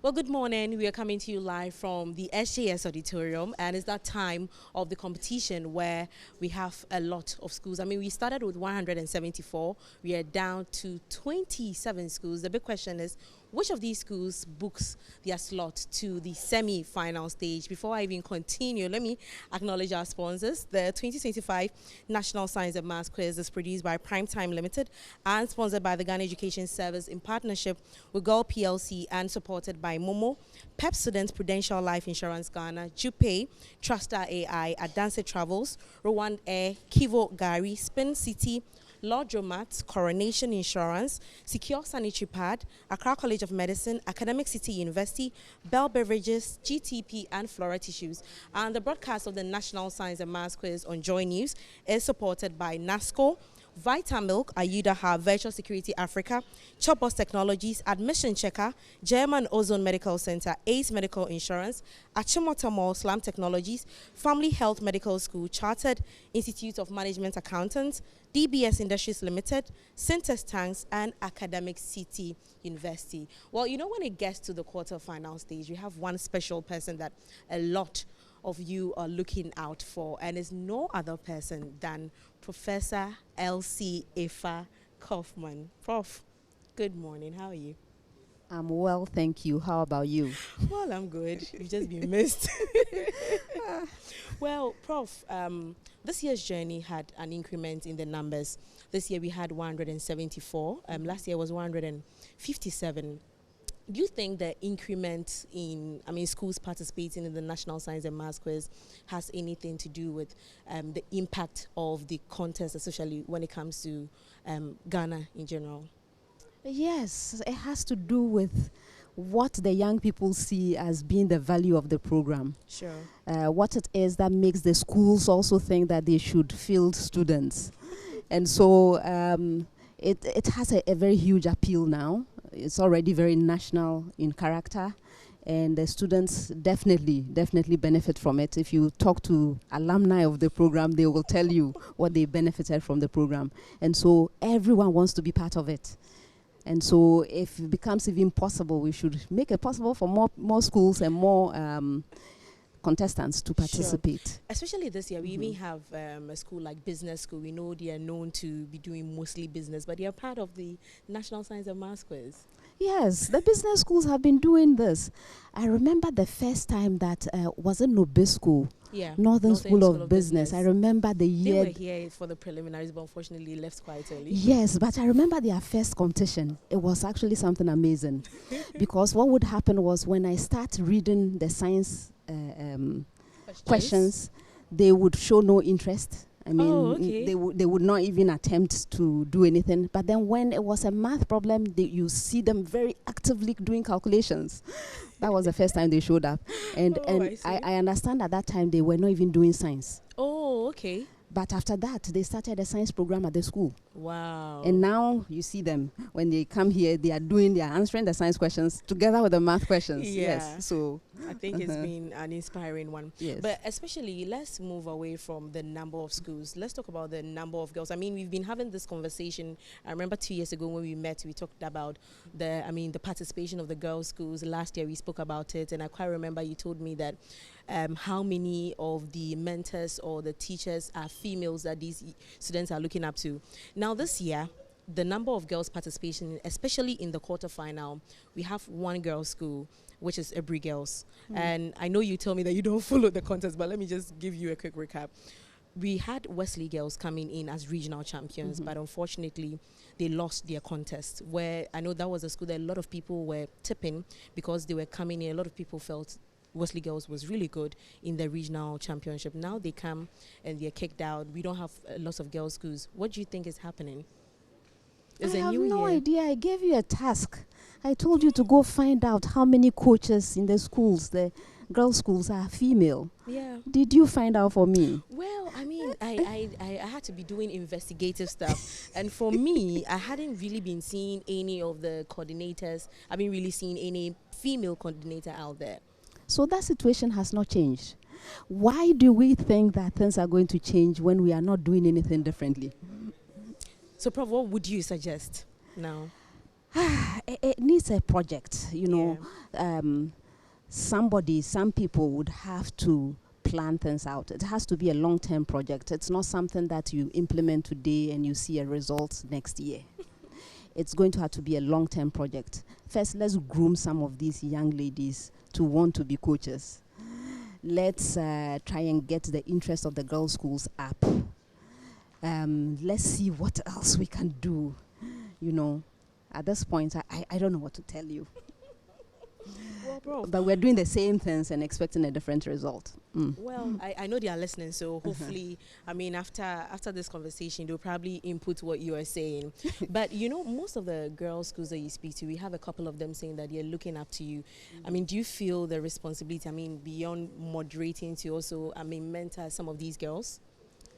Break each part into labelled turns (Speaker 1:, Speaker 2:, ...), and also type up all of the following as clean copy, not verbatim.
Speaker 1: Well, good morning. We are coming to you live from the SJS auditorium, and it's that time of the competition where we have a lot of schools. I mean, we started with 174. We are down to 27 schools. The big question is, which of these schools books their slot to the semi-final stage? Before I even continue, let me acknowledge our sponsors. The 2025 National Science and Maths Quiz is produced by Primetime Limited and sponsored by the Ghana Education Service in partnership with Girl PLC and supported by Momo, PEP Students Prudential Life Insurance Ghana, Jupay, Trustar AI, Adanse Travels, Rwand Air, Kivo Gari, Spin City, Laundromat, Coronation Insurance, Secure Sanitary Pad, Accra College of Medicine, Academic City University, Bell Beverages, GTP, and Flora Tissues. And the broadcast of the National Science and Maths Quiz on Joy News is supported by NASCO, Vitamilk, Ayuda Hub, Virtual Security Africa, Chopbox Technologies, Admission Checker, German Ozone Medical Center, ACE Medical Insurance, Achimota Mall, Slam Technologies, Family Health Medical School, Chartered Institute of Management Accountants, DBS Industries Limited, Syntex Tanks, and Academic City University. Well, you know, when it gets to the quarterfinal stage, we have one special person that a lot of you are looking out for, and is no other person than Professor Elsie Effah Kaufmann. Prof, good morning. How are you?
Speaker 2: I'm well, thank you. How about you?
Speaker 1: Well, I'm good. You've just been missed. Well, Prof, this year's journey had an increment in the numbers. This year we had 174. Last year was 157. Do you think the increment in, schools participating in the National Science and Maths Quiz has anything to do with the impact of the contest, especially when it comes to Ghana in general?
Speaker 2: Yes, it has to do with what the young people see as being the value of the program.
Speaker 1: Sure.
Speaker 2: What it is that makes the schools also think that they should field students. And so it has a very huge appeal now. It's already very national in character, and the students definitely benefit from it. If you talk to alumni of the program, they will tell you what they benefited from the program. And so everyone wants to be part of it. And so if it becomes even possible, we should make it possible for more schools and more contestants to participate.
Speaker 1: Sure. Especially this year, we even have a school like Business School. We know they are known to be doing mostly business, but they are part of the National Science and Maths Quiz.
Speaker 2: Yes, the business schools have been doing this. I remember the first time that was in Nobisco, Northern School of Business. I remember the year.
Speaker 1: They were here for the preliminaries, but unfortunately left quite early.
Speaker 2: Yes, but I remember their first competition. It was actually something amazing. Because what would happen was when I start reading the science questions, they would show no interest. I mean, they would not even attempt to do anything. But then when it was a math problem, you see them very actively doing calculations. That was the first time they showed up. And I understand at that time they were not even doing science.
Speaker 1: Oh, okay.
Speaker 2: But after that, they started a science program at the school.
Speaker 1: Wow.
Speaker 2: And now you see them. When they come here, they are answering the science questions together with the math questions.
Speaker 1: Yeah.
Speaker 2: Yes. So
Speaker 1: I think it's been an inspiring one.
Speaker 2: Yes.
Speaker 1: But especially, let's move away from the number of schools. Let's talk about the number of girls. I mean, we've been having this conversation. I remember 2 years ago when we met, we talked about the participation of the girls' schools. Last year we spoke about it, and I quite remember you told me that how many of the mentors or the teachers are females that these students are looking up to. Now this year, the number of girls participation, especially in the quarterfinal, we have one girls' school, which is Ebri Girls. And I know you tell me that you don't follow the contest, but let me just give you a quick recap. We had Wesley Girls coming in as regional champions, but unfortunately, they lost their contest, where I know that was a school that a lot of people were tipping because they were coming in. A lot of people felt Wesley Girls was really good in the regional championship. Now they come and they're kicked out. We don't have lots of girls' schools. What do you think is happening?
Speaker 2: I have no idea. I gave you a task. I told you to go find out how many coaches in the schools, the girls' schools, are female.
Speaker 1: Yeah.
Speaker 2: Did you find out for me?
Speaker 1: Well, I mean, I had to be doing investigative stuff. And for me, I hadn't really been seeing any of the coordinators. I haven't really seen any female coordinator out there.
Speaker 2: So that situation has not changed. Why do we think that things are going to change when we are not doing anything differently?
Speaker 1: So, Prof, what would you suggest now?
Speaker 2: It needs a project, you know. Some people would have to plan things out. It has to be a long-term project. It's not something that you implement today and you see a result next year. It's going to have to be a long-term project. First, let's groom some of these young ladies to want to be coaches. Let's try and get the interest of the girls' schools up. Let's see what else we can do. You know, at this point, I don't know what to tell you.
Speaker 1: Well, Prof.
Speaker 2: But we're doing the same things and expecting a different result.
Speaker 1: Well, I know they are listening, so hopefully, I mean, after this conversation, they'll probably input what you are saying. But, you know, most of the girls' schools that you speak to, we have a couple of them saying that they're looking up to you. I mean, do you feel the responsibility, I mean, beyond moderating to also, I mean, mentor some of these girls?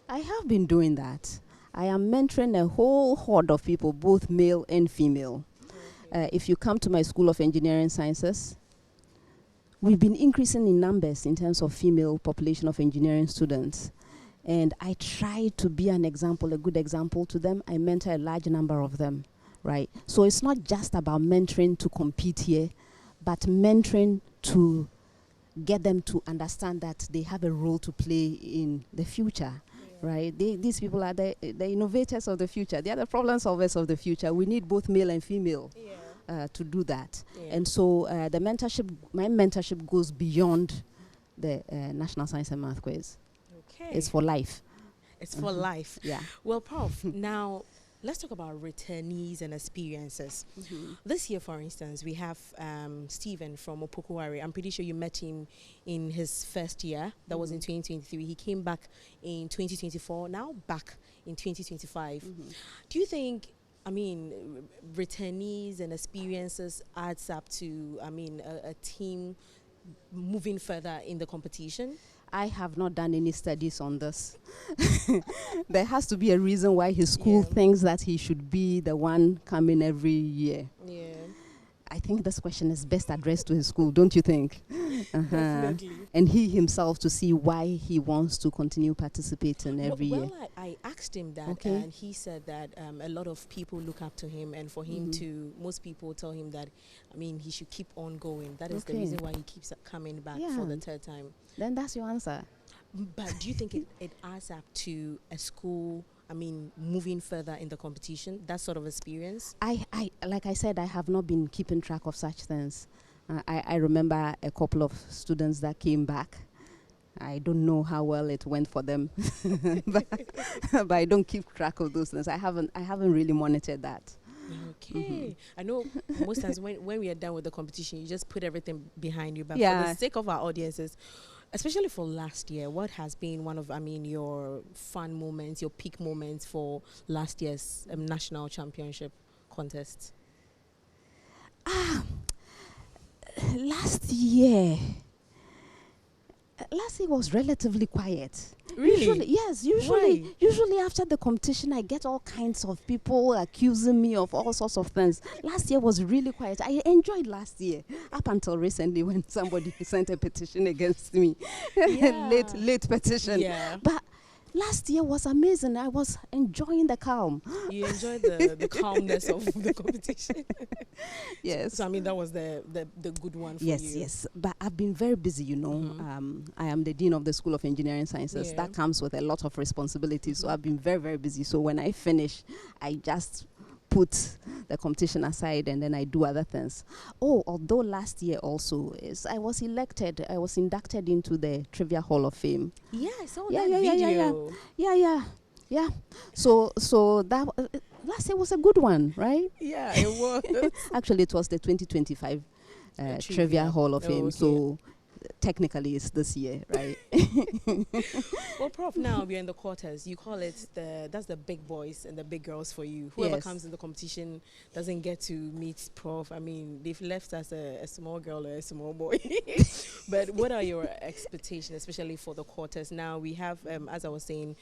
Speaker 2: I have been doing that. I am mentoring a whole horde of people, both male and female. If you come to my School of Engineering Sciences, we've been increasing in numbers in terms of female population of engineering students. And I try to be an example, a good example to them. I mentor a large number of them, right? So it's not just about mentoring to compete here, but mentoring to get them to understand that they have a role to play in the future. Right? These people are the innovators of the future. They are the problem solvers of the future. We need both male and female to do that. And so my mentorship goes beyond the National Science and Math quiz.
Speaker 1: Okay.
Speaker 2: It's for life.
Speaker 1: It's for life.
Speaker 2: Yeah.
Speaker 1: Well, Prof, now let's talk about returnees and experiences. This year, for instance, we have Stephen from Opokuwari. I'm pretty sure you met him in his first year. That was in 2023. He came back in 2024, now back in 2025. Do you think, I mean, returnees and experiences adds up to, I mean, a team moving further in the competition?
Speaker 2: I have not done any studies on this. There has to be a reason why his school thinks that he should be the one coming every year. I think this question is best addressed to his school, don't you think?
Speaker 1: Definitely.
Speaker 2: And he himself to see why he wants to continue participating every year.
Speaker 1: Well, I asked him that, and he said that a lot of people look up to him, and for him to, most people tell him that, I mean, he should keep on going. That is the reason why he keeps coming back for the third time.
Speaker 2: Then that's your answer.
Speaker 1: But do you think it adds up to a school, I mean, moving further in the competition, that sort of experience?
Speaker 2: Like I said, I have not been keeping track of such things. I remember a couple of students that came back. I don't know how well it went for them, but I don't keep track of those things. I haven't really monitored that.
Speaker 1: Okay. I know most times when we are done with the competition, you just put everything behind you. But for the sake of our audiences, especially for last year, what has been one of, I mean, your fun moments, your peak moments for last year's national championship contest?
Speaker 2: Last year was relatively quiet.
Speaker 1: Really?
Speaker 2: Usually after the competition, I get all kinds of people accusing me of all sorts of things. Last year was really quiet. I enjoyed last year, up until recently when somebody sent a petition against me. late petition. But last year was amazing. I was enjoying the calm.
Speaker 1: You enjoyed the calmness of the competition.
Speaker 2: Yes.
Speaker 1: So I mean, that was the good one for you.
Speaker 2: Yes. But I've been very busy, you know. I am the Dean of the School of Engineering Sciences. That comes with a lot of responsibility. So I've been very, very busy. So when I finish, I just put the competition aside and then I do other things. Although last year also I was inducted into the Trivia Hall of Fame.
Speaker 1: Yeah, I saw that video.
Speaker 2: Yeah. So that last year was a good one, right?
Speaker 1: Yeah, it was.
Speaker 2: Actually, it was the 2025 Trivia Hall of Fame. So technically it's this year, right?
Speaker 1: Well, Prof, now we're in the quarters. You call it that's the big boys and the big girls for you. Whoever comes in the competition doesn't get to meet Prof. I mean, they've left us a small girl or a small boy. But what are your expectations, especially for the quarters? Now we have, as I was saying,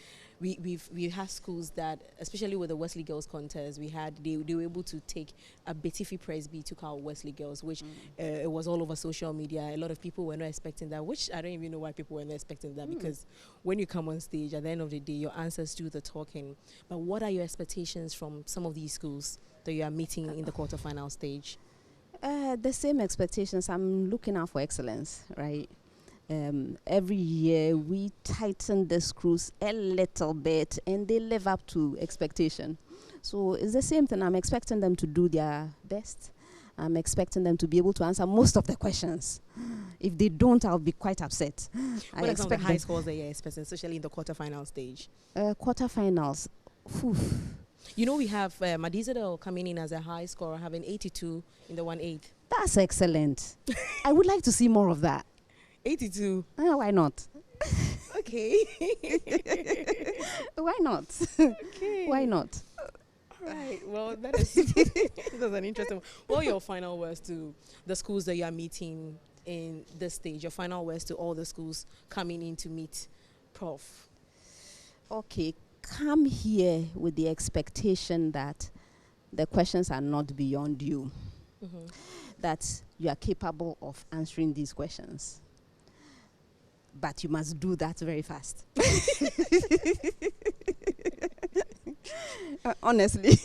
Speaker 1: we had schools that, especially with the Wesley Girls contest, they were able to take a Betifi Presby took out Wesley Girls, which it was all over social media. A lot of people were not expecting that, which I don't even know why people were not expecting that, because when you come on stage, at the end of the day, your answers do the talking. But what are your expectations from some of these schools that you are meeting in the quarterfinal stage?
Speaker 2: The same expectations. I'm looking out for excellence, right? Every year we tighten the screws a little bit and they live up to expectation. So it's the same thing. I'm expecting them to do their best. I'm expecting them to be able to answer most of the questions. If they don't, I'll be quite upset.
Speaker 1: What are some of the high scores that you're expecting, especially in the quarterfinal stage?
Speaker 2: Quarterfinals.
Speaker 1: You know, we have Madizadel coming in as a high scorer, having 82 in the 1/8.
Speaker 2: That's excellent. I would like to see more of that.
Speaker 1: 82.
Speaker 2: Why not?
Speaker 1: Okay.
Speaker 2: Why not?
Speaker 1: Okay.
Speaker 2: Why not?
Speaker 1: All right. Well, that's an interesting one. What are your final words to the schools that you are meeting in this stage? Your final words to all the schools coming in to meet Prof.
Speaker 2: Okay. Come here with the expectation that the questions are not beyond you. That you are capable of answering these questions. But you must do that very fast. Honestly.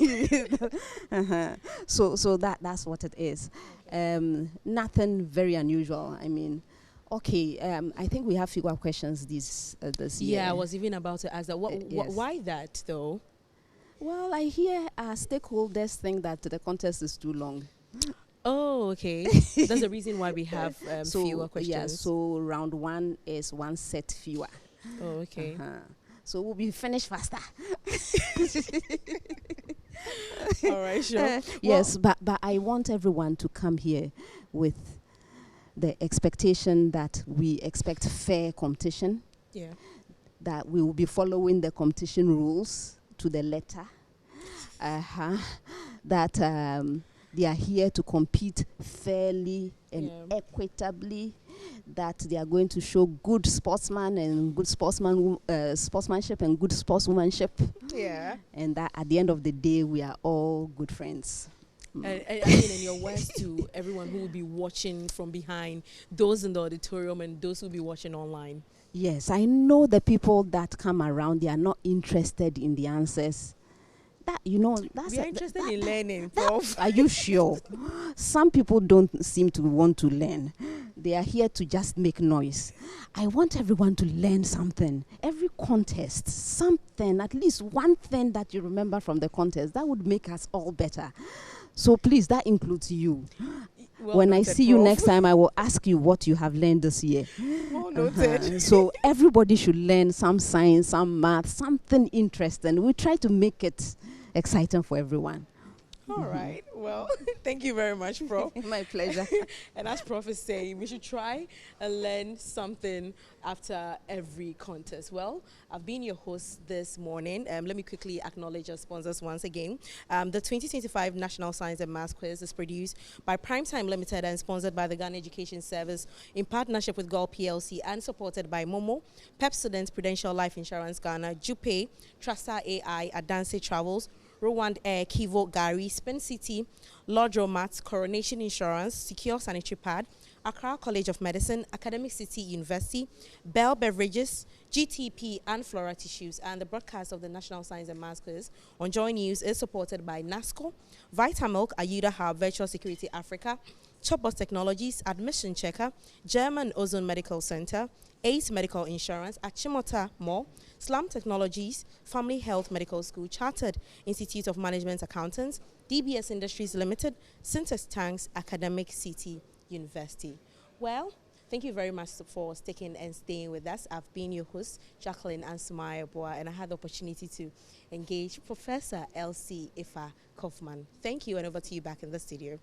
Speaker 2: So that's what it is. Nothing very unusual. I mean, okay, I think we have fewer questions this year.
Speaker 1: Yeah, I was even about to ask that.
Speaker 2: Yes.
Speaker 1: Why that, though?
Speaker 2: Well, I hear our stakeholders think that the contest is too long.
Speaker 1: Oh, okay. That's the reason why we have fewer questions.
Speaker 2: Yeah, so round one is one set fewer.
Speaker 1: Oh, okay.
Speaker 2: So we'll be finished faster.
Speaker 1: All right, sure.
Speaker 2: Yes, but I want everyone to come here with the expectation that we expect fair competition.
Speaker 1: Yeah.
Speaker 2: That we will be following the competition rules to the letter. That they are here to compete fairly and equitably, that they are going to show good sportsman and good sportsmanship and good sportswomanship.
Speaker 1: Yeah.
Speaker 2: And that at the end of the day, we are all good friends.
Speaker 1: I mean, in your words to everyone who will be watching from behind, those in the auditorium and those who will be watching online.
Speaker 2: Yes, I know the people that come around, they are not interested in the answers. We are
Speaker 1: interested in learning, Prof.
Speaker 2: Are you sure? Some people don't seem to want to learn. They are here to just make noise. I want everyone to learn something. Every contest, something, at least one thing that you remember from the contest, that would make us all better. So please, that includes you. Well, when I see you next time, I will ask you what you have learned this year.
Speaker 1: Well noted.
Speaker 2: So everybody should learn some science, some math, something interesting. We try to make it exciting for everyone.
Speaker 1: All right. Well, thank you very much, Prof.
Speaker 2: My pleasure.
Speaker 1: And as Prof is saying, we should try and learn something after every contest. Well, I've been your host this morning. Let me quickly acknowledge our sponsors once again. The 2025 National Science and Maths Quiz is produced by Primetime Limited and sponsored by the Ghana Education Service in partnership with Gulf PLC and supported by Momo, Pepsodent Prudential Life Insurance Ghana, Jupe, Trasta AI, Adanse Travels, Rwand Air, Kivo, Gary, Spin City, Laundromat, Coronation Insurance, Secure Sanitary Pad, Accra College of Medicine, Academic City University, Bell Beverages, GTP, and Flora Tissues. And the broadcast of the National Science and Maths Quiz on Joy News is supported by NASCO, Vitamilk, Ayuda Hub, Virtual Security Africa, Chopbox Technologies, Admission Checker, German Ozone Medical Center, Ace Medical Insurance, Achimota Mall, Slum Technologies, Family Health Medical School, Chartered Institute of Management Accountants, DBS Industries Limited, Syntex Tanks, Academic City University. Well, thank you very much for sticking and staying with us. I've been your host, Jacqueline Ansumaya-Boa, and I had the opportunity to engage Professor Elsie Effah Kaufmann. Thank you, and over to you back in the studio.